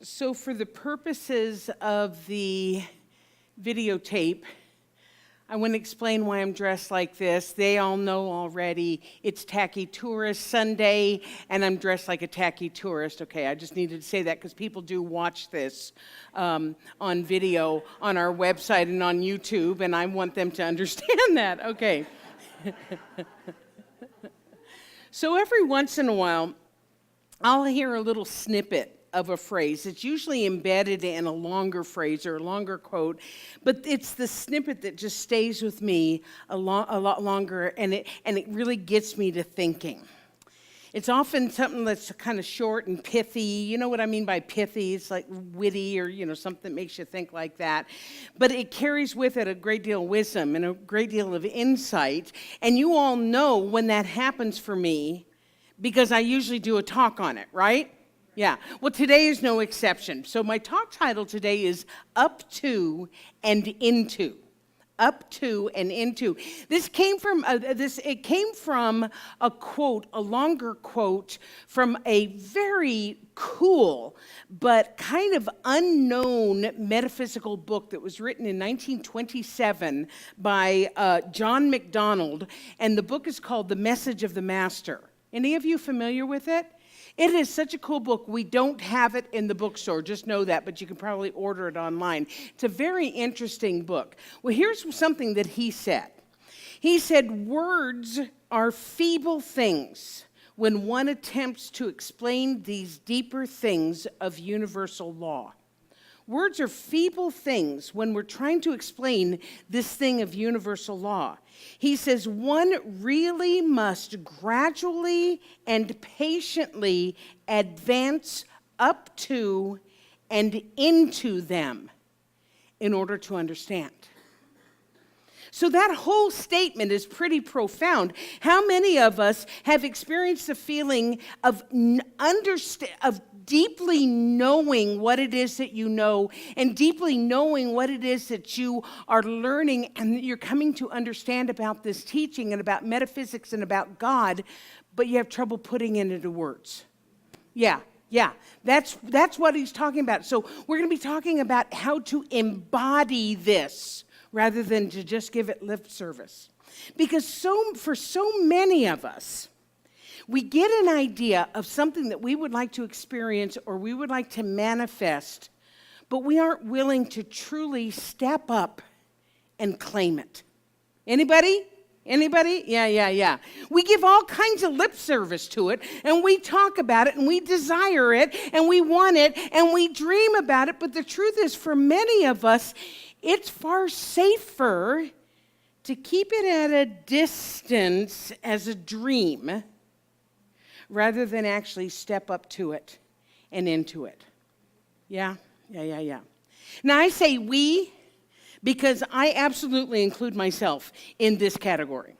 So for the purposes of the videotape, I want to explain why I'm dressed like this. They all know already it's Tacky Tourist Sunday, and I'm dressed like a tacky tourist. Okay, I just needed to say that because people do watch this on video on our website and on YouTube, and I want them to understand that. Okay. So every once in a while, I'll hear a little snippet of a phrase. It's usually embedded in a longer phrase or a longer quote, but it's the snippet that just stays with me a lot longer, and it really gets me to thinking. It's often something that's kind of short and pithy. You know what I mean by pithy? It's like witty or, something that makes you think like that. But it carries with it a great deal of wisdom and a great deal of insight. And you all know when that happens for me because I usually do a talk on it, right? Yeah, well, today is no exception. So my talk title today is Up to and Into. Up to and into. This came from a quote, a longer quote from a very cool but kind of unknown metaphysical book that was written in 1927 by John MacDonald, and the book is called The Message of the Master. Any of you familiar with it? It is such a cool book. We don't have it in the bookstore, just know that, but you can probably order it online. It's a very interesting book. Well, here's something that he said. He said, words are feeble things when one attempts to explain these deeper things of universal law. Words are feeble things when we're trying to explain this thing of universal law. He says one really must gradually and patiently advance up to and into them in order to understand. So that whole statement is pretty profound. How many of us have experienced the feeling of deeply knowing what it is that you know and deeply knowing what it is that you are learning and that you're coming to understand about this teaching and about metaphysics and about God, but you have trouble putting it into words? Yeah, that's what he's talking about. So we're going to be talking about how to embody this rather than to just give it lip service. Because for so many of us, we get an idea of something that we would like to experience or we would like to manifest, but we aren't willing to truly step up and claim it. Anybody? Yeah. We give all kinds of lip service to it, and we talk about it, and we desire it, and we want it, and we dream about it, but the truth is, for many of us, it's far safer to keep it at a distance as a dream rather than actually step up to it and into it. Yeah. Now, I say we because I absolutely include myself in this category.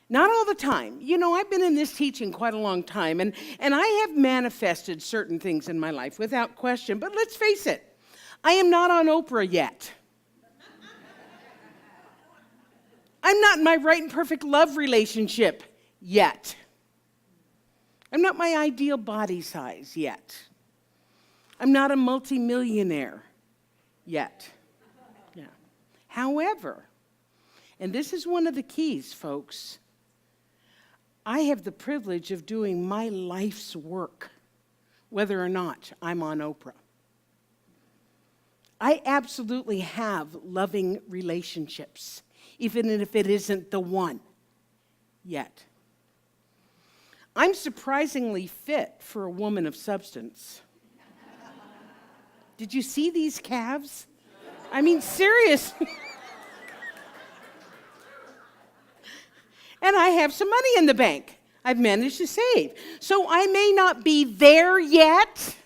Not all the time. I've been in this teaching quite a long time, and I have manifested certain things in my life without question, but let's face it, I am not on Oprah yet. I'm not in my right and perfect love relationship yet. I'm not my ideal body size yet. I'm not a multimillionaire yet. Yeah. However, and this is one of the keys, folks, I have the privilege of doing my life's work, whether or not I'm on Oprah. I absolutely have loving relationships, even if it isn't the one yet. I'm surprisingly fit for a woman of substance. Did you see these calves? I mean, seriously. And I have some money in the bank I've managed to save. So I may not be there yet,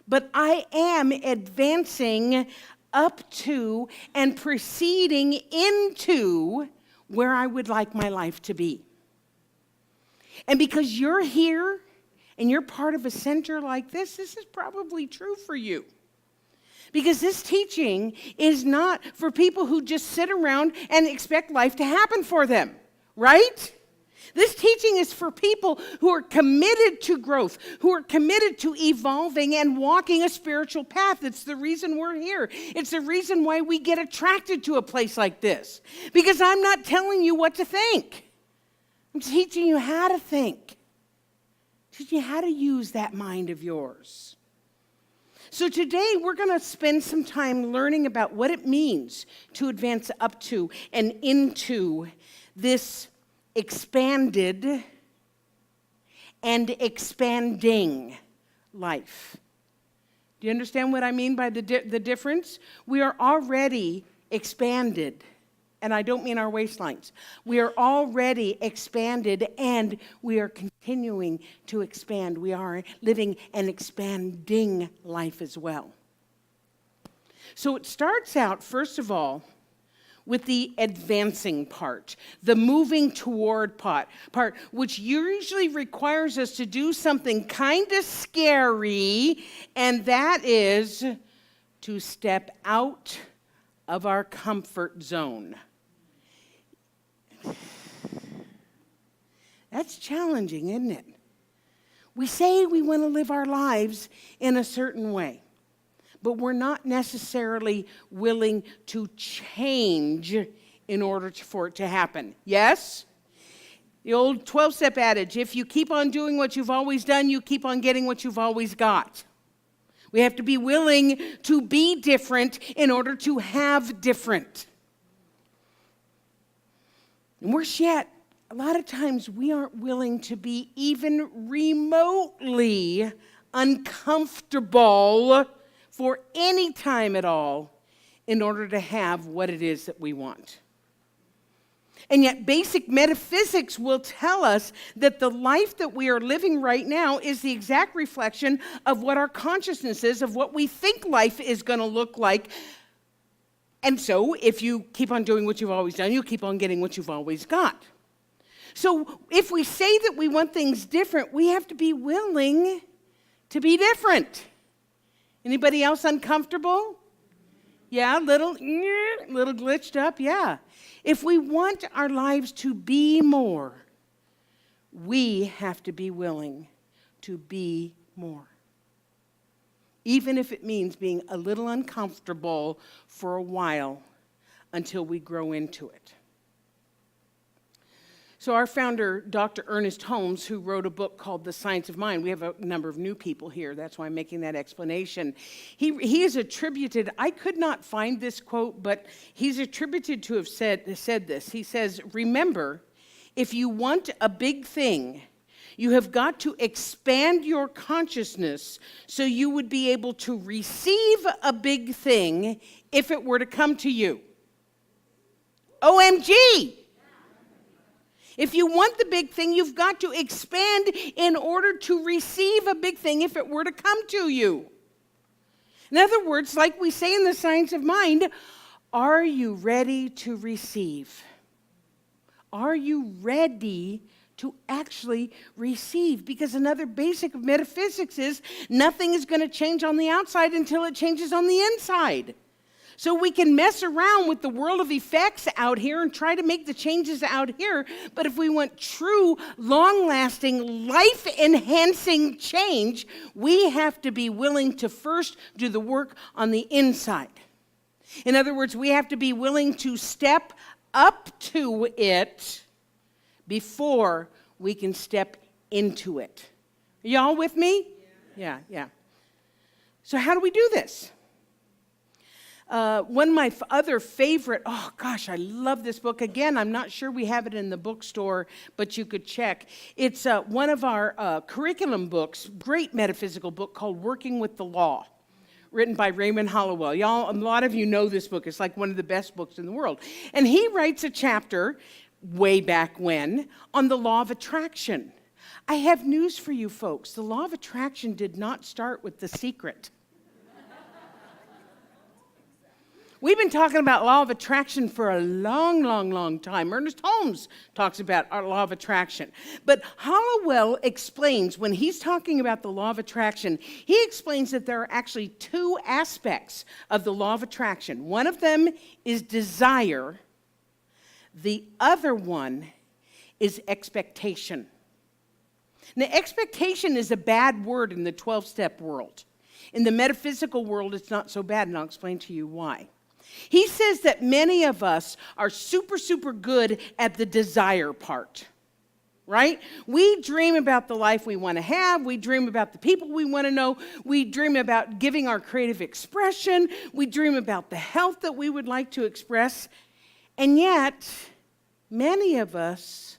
but I am advancing up to and proceeding into where I would like my life to be. And because you're here and you're part of a center like this is probably true for you. Because this teaching is not for people who just sit around and expect life to happen for them, right? This teaching is for people who are committed to growth, who are committed to evolving and walking a spiritual path. It's the reason we're here. It's the reason why we get attracted to a place like this. Because I'm not telling you what to think. I'm teaching you how to think. Teaching you how to use that mind of yours. So today we're going to spend some time learning about what it means to advance up to and into this expanded and expanding life. Do you understand what I mean by the difference? We are already expanded, and I don't mean our waistlines. We are already expanded, and we are continuing to expand. We are living an expanding life as well. So it starts out, first of all, with the advancing part, the moving toward part, which usually requires us to do something kind of scary, and that is to step out of our comfort zone. That's challenging, isn't it? We say we want to live our lives in a certain way, but we're not necessarily willing to change in order for it to happen. Yes? The old 12-step adage, if you keep on doing what you've always done, you keep on getting what you've always got. We have to be willing to be different in order to have different. And worse yet, a lot of times we aren't willing to be even remotely uncomfortable for any time at all in order to have what it is that we want. And yet basic metaphysics will tell us that the life that we are living right now is the exact reflection of what our consciousness is, of what we think life is going to look like. And so if you keep on doing what you've always done, you'll keep on getting what you've always got. So if we say that we want things different, we have to be willing to be different. Anybody else uncomfortable? Yeah, little glitched up, yeah. If we want our lives to be more, we have to be willing to be more. Even if it means being a little uncomfortable for a while until we grow into it. So our founder, Dr. Ernest Holmes, who wrote a book called The Science of Mind, we have a number of new people here, that's why I'm making that explanation. He is attributed, I could not find this quote, but he's attributed to have said this. He says, remember, if you want a big thing, you have got to expand your consciousness so you would be able to receive a big thing if it were to come to you. OMG! If you want the big thing, you've got to expand in order to receive a big thing if it were to come to you. In other words, like we say in the Science of Mind, are you ready to receive? Are you ready to actually receive? Because another basic of metaphysics is nothing is going to change on the outside until it changes on the inside. So we can mess around with the world of effects out here and try to make the changes out here, but if we want true, long-lasting, life-enhancing change, we have to be willing to first do the work on the inside. In other words, we have to be willing to step up to it before we can step into it. Are y'all with me? Yeah. So how do we do this? One of my other favorite, oh gosh, I love this book. Again, I'm not sure we have it in the bookstore, but you could check. It's one of our curriculum books, great metaphysical book called Working with the Law, written by Raymond Hollowell. Y'all, a lot of you know this book. It's like one of the best books in the world. And he writes a chapter, way back when, on the law of attraction. I have news for you folks. The law of attraction did not start with The Secret. We've been talking about law of attraction for a long time. Ernest Holmes talks about our law of attraction. But Hollowell explains, when he's talking about the law of attraction, he explains that there are actually two aspects of the law of attraction. One of them is desire. The other one is expectation. Now, expectation is a bad word in the 12-step world. In the metaphysical world, it's not so bad, and I'll explain to you why. He says that many of us are super, super good at the desire part, right? We dream about the life we want to have. We dream about the people we want to know. We dream about giving our creative expression. We dream about the health that we would like to express. And yet, many of us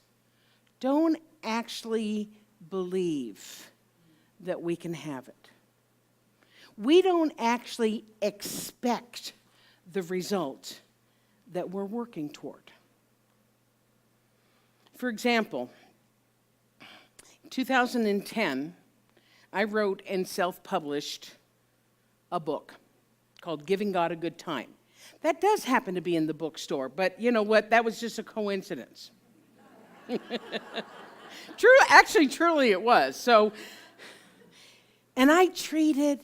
don't actually believe that we can have it. We don't actually expect the result that we're working toward. For example, in 2010, I wrote and self-published a book called Giving God a Good Time. That does happen to be in the bookstore, but you know what? That was just a coincidence. Truly it was. So, and I treated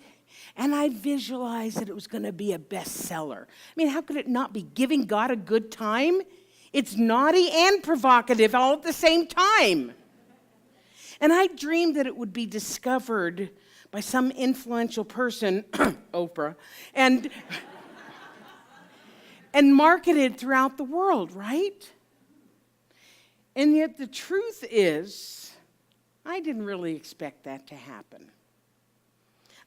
and I visualized that it was going to be a bestseller. I mean, how could it not be? Giving God a good time? It's naughty and provocative all at the same time. And I dreamed that it would be discovered by some influential person, Oprah, and marketed throughout the world, right? And yet the truth is, I didn't really expect that to happen.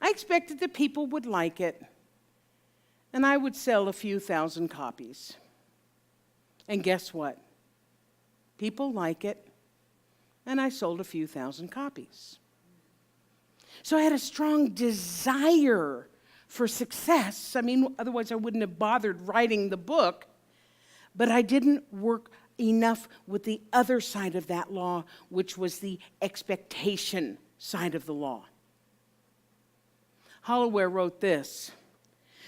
I expected that people would like it, and I would sell a few thousand copies. And guess what? People like it, and I sold a few thousand copies. So I had a strong desire for success. I mean, otherwise I wouldn't have bothered writing the book, but I didn't work enough with the other side of that law, which was the expectation side of the law. Holloway wrote this: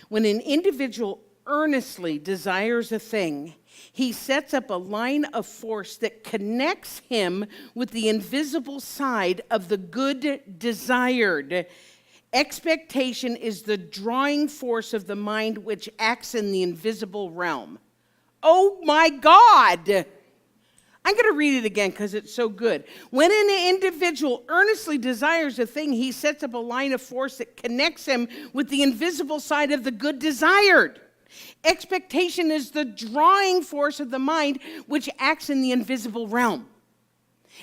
when an individual earnestly desires a thing, he sets up a line of force that connects him with the invisible side of the good desired. Expectation is the drawing force of the mind which acts in the invisible realm. Oh my God! I'm going to read it again because it's so good. When an individual earnestly desires a thing, he sets up a line of force that connects him with the invisible side of the good desired. Expectation is the drawing force of the mind which acts in the invisible realm.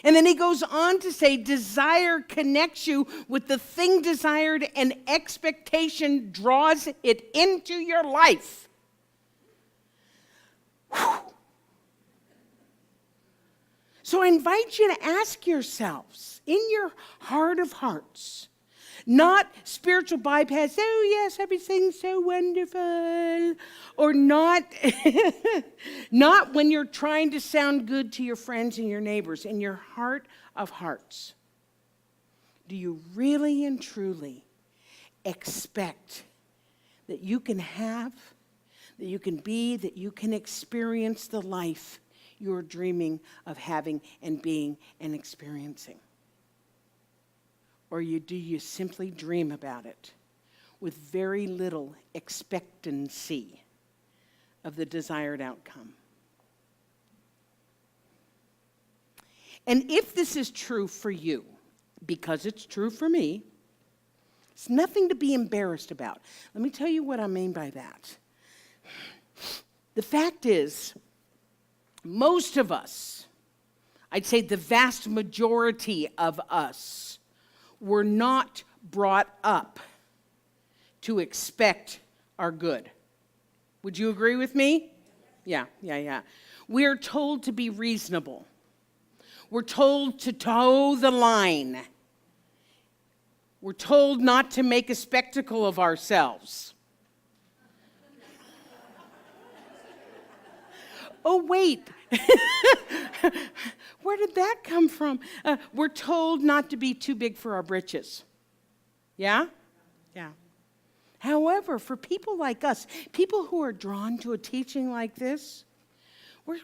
And then he goes on to say, desire connects you with the thing desired, and expectation draws it into your life. Whew. So I invite you to ask yourselves, in your heart of hearts, not spiritual bypass, oh yes, everything's so wonderful, or not, not when you're trying to sound good to your friends and your neighbors. In your heart of hearts, do you really and truly expect that you can have, that you can be, that you can experience the life you're dreaming of having and being and experiencing? Or do you simply dream about it with very little expectancy of the desired outcome? And if this is true for you, because it's true for me, it's nothing to be embarrassed about. Let me tell you what I mean by that. The fact is, most of us, I'd say the vast majority of us, were not brought up to expect our good. Would you agree with me? Yeah. We are told to be reasonable. We're told to toe the line. We're told not to make a spectacle of ourselves. Oh, wait. Where did that come from? We're told not to be too big for our britches. Yeah? Yeah. However, for people like us, people who are drawn to a teaching like this, we're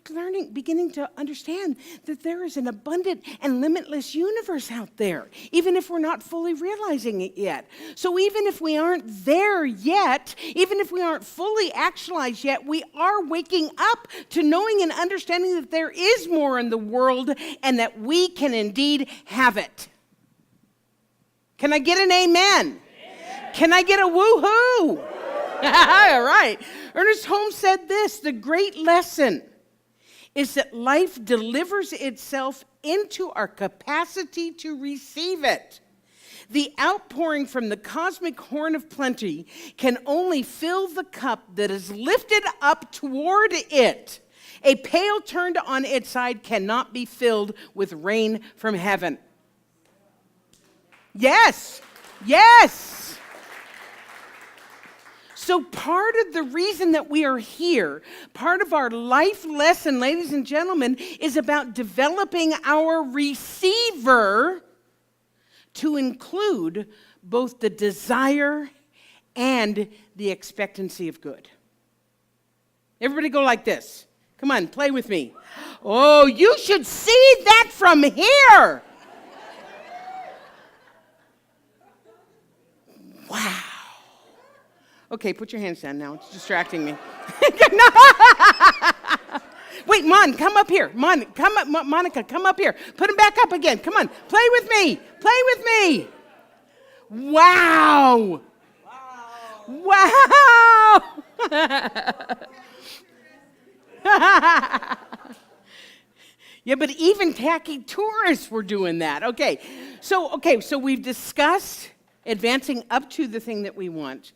beginning to understand that there is an abundant and limitless universe out there, even if we're not fully realizing it yet. So even if we aren't there yet, even if we aren't fully actualized yet, we are waking up to knowing and understanding that there is more in the world and that we can indeed have it. Can I get an amen? Can I get a woo-hoo? All right. Ernest Holmes said this: the great lesson is that life delivers itself into our capacity to receive it. The outpouring from the cosmic horn of plenty can only fill the cup that is lifted up toward it. A pail turned on its side cannot be filled with rain from heaven. Yes, yes. So part of the reason that we are here, part of our life lesson, ladies and gentlemen, is about developing our receiver to include both the desire and the expectancy of good. Everybody go like this. Come on, play with me. Oh, you should see that from here. Wow. Okay, put your hands down now. It's distracting me. Wait, come up here. Monica, come up here. Put them back up again. Come on, play with me. Play with me. Wow. Wow. Yeah, but even tacky tourists were doing that. Okay, so we've discussed advancing up to the thing that we want.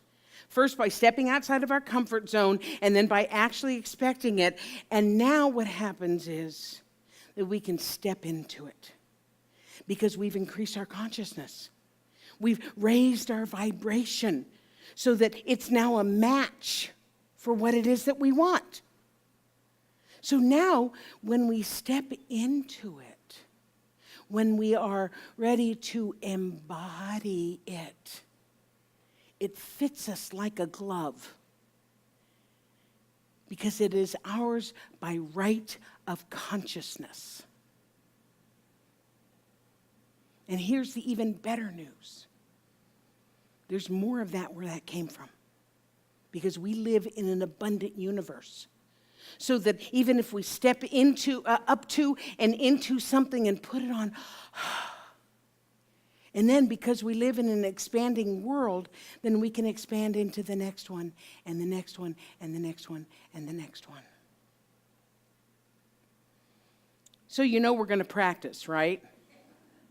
First, by stepping outside of our comfort zone, and then by actually expecting it. And now what happens is that we can step into it because we've increased our consciousness. We've raised our vibration so that it's now a match for what it is that we want. So now, when we step into it, when we are ready to embody it, it fits us like a glove because it is ours by right of consciousness. And here's the even better news. There's more of that where that came from because we live in an abundant universe. So that even if we step into, up to and into something and put it on, and then because we live in an expanding world, then we can expand into the next one, and the next one, and the next one, and the next one. So you know we're going to practice, right?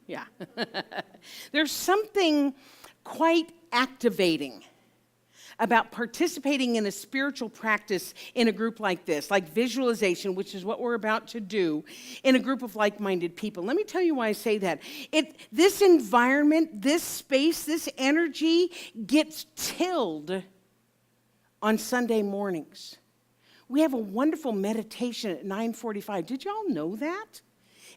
Yeah. There's something quite activating about participating in a spiritual practice in a group like this, like visualization, which is what we're about to do, in a group of like-minded people. Let me tell you why I say that. This environment, this space, this energy gets tilled on Sunday mornings. We have a wonderful meditation at 9:45. Did y'all know that?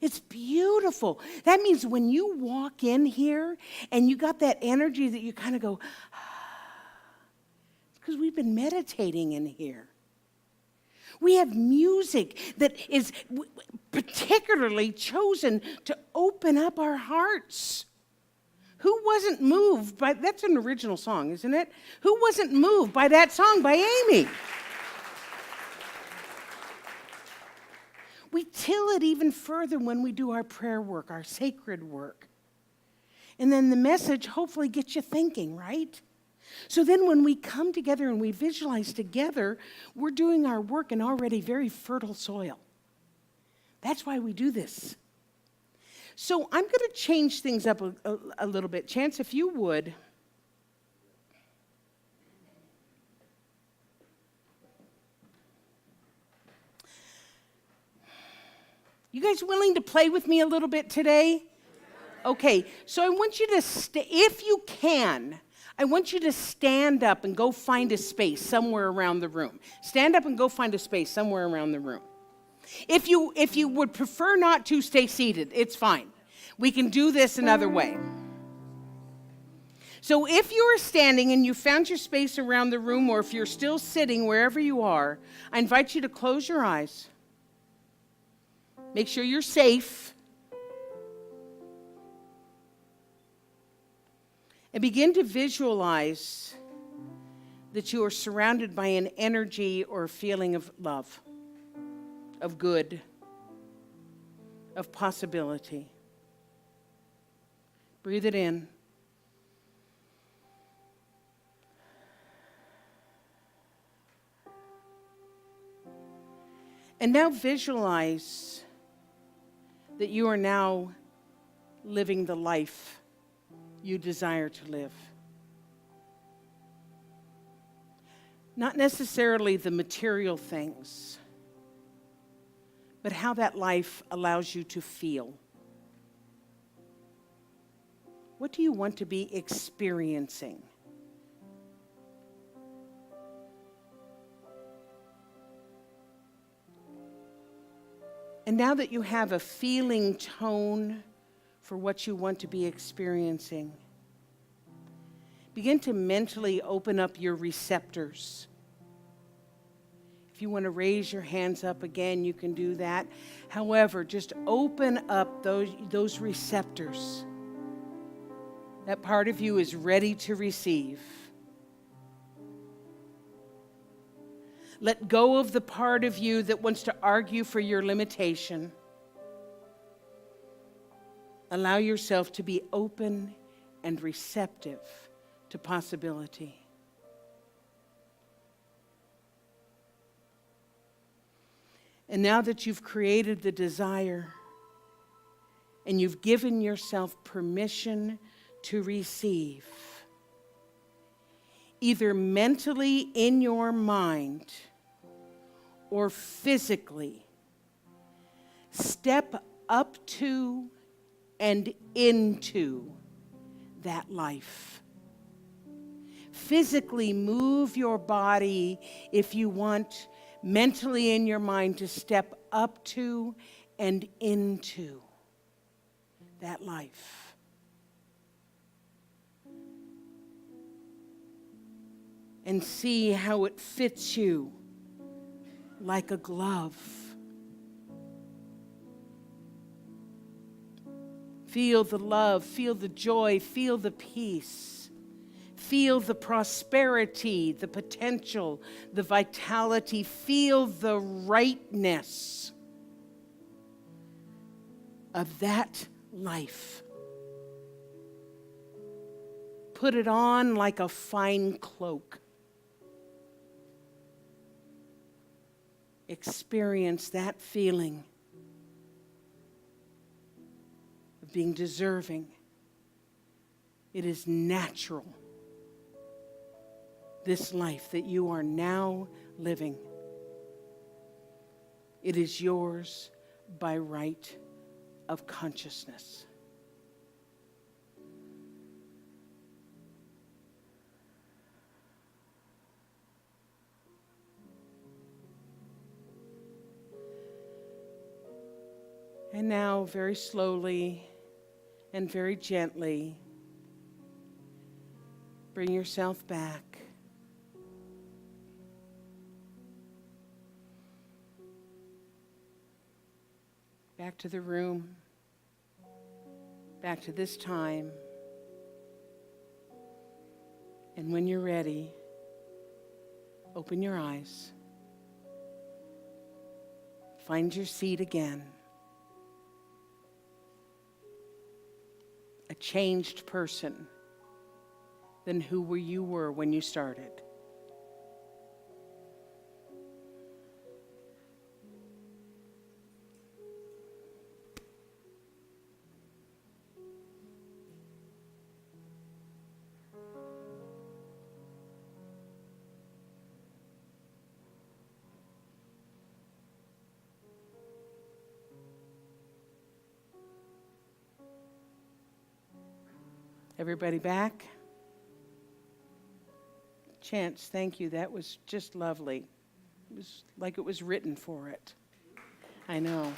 It's beautiful. That means when you walk in here and you got that energy that you kind of go, because we've been meditating in here. We have music that is particularly chosen to open up our hearts. Who wasn't moved by, that's an original song, isn't it? Who wasn't moved by that song by Amy? We till it even further when we do our prayer work, our sacred work. And then the message hopefully gets you thinking, right? So then when we come together and we visualize together, we're doing our work in already very fertile soil. That's why we do this. So I'm going to change things up a little bit. Chance, if you would. You guys willing to play with me a little bit today? Okay, so I want you to, if you can, I want you to stand up and go find a space somewhere around the room. Stand up and go find a space somewhere around the room. If you would prefer not to, stay seated. It's fine. We can do this another way. So if you are standing and you found your space around the room, or if you're still sitting wherever you are, I invite you to close your eyes Make sure you're safe. And begin to visualize that you are surrounded by an energy or a feeling of love, of good, of possibility. Breathe it in. And now visualize that you are now living the life you desire to live. Not necessarily the material things, but how that life allows you to feel. What do you want to be experiencing? And now that you have a feeling tone for what you want to be experiencing, begin to mentally open up your receptors. If you want to raise your hands up again, you can do that. However, just open up those receptors. That part of you is ready to receive. Let go of the part of you that wants to argue for your limitation. Allow yourself to be open and receptive to possibility. And now that you've created the desire and you've given yourself permission to receive, either mentally in your mind or physically, step up to and into that life. Physically move your body if you want, mentally in your mind, to step up to and into that life. And see how it fits you like a glove. Feel the love, feel the joy, feel the peace. Feel the prosperity, the potential, the vitality. Feel the rightness of that life. Put it on like a fine cloak. Experience that feeling of being deserving. It is natural. This life that you are now living, it is yours by right of consciousness. And now, very slowly and very gently, bring yourself back. Back to the room, back to this time. And when you're ready, open your eyes. Find your seat again. A changed person than who you were when you started. Everybody back? Chance, thank you. That was just lovely. It was like it was written for it. I know.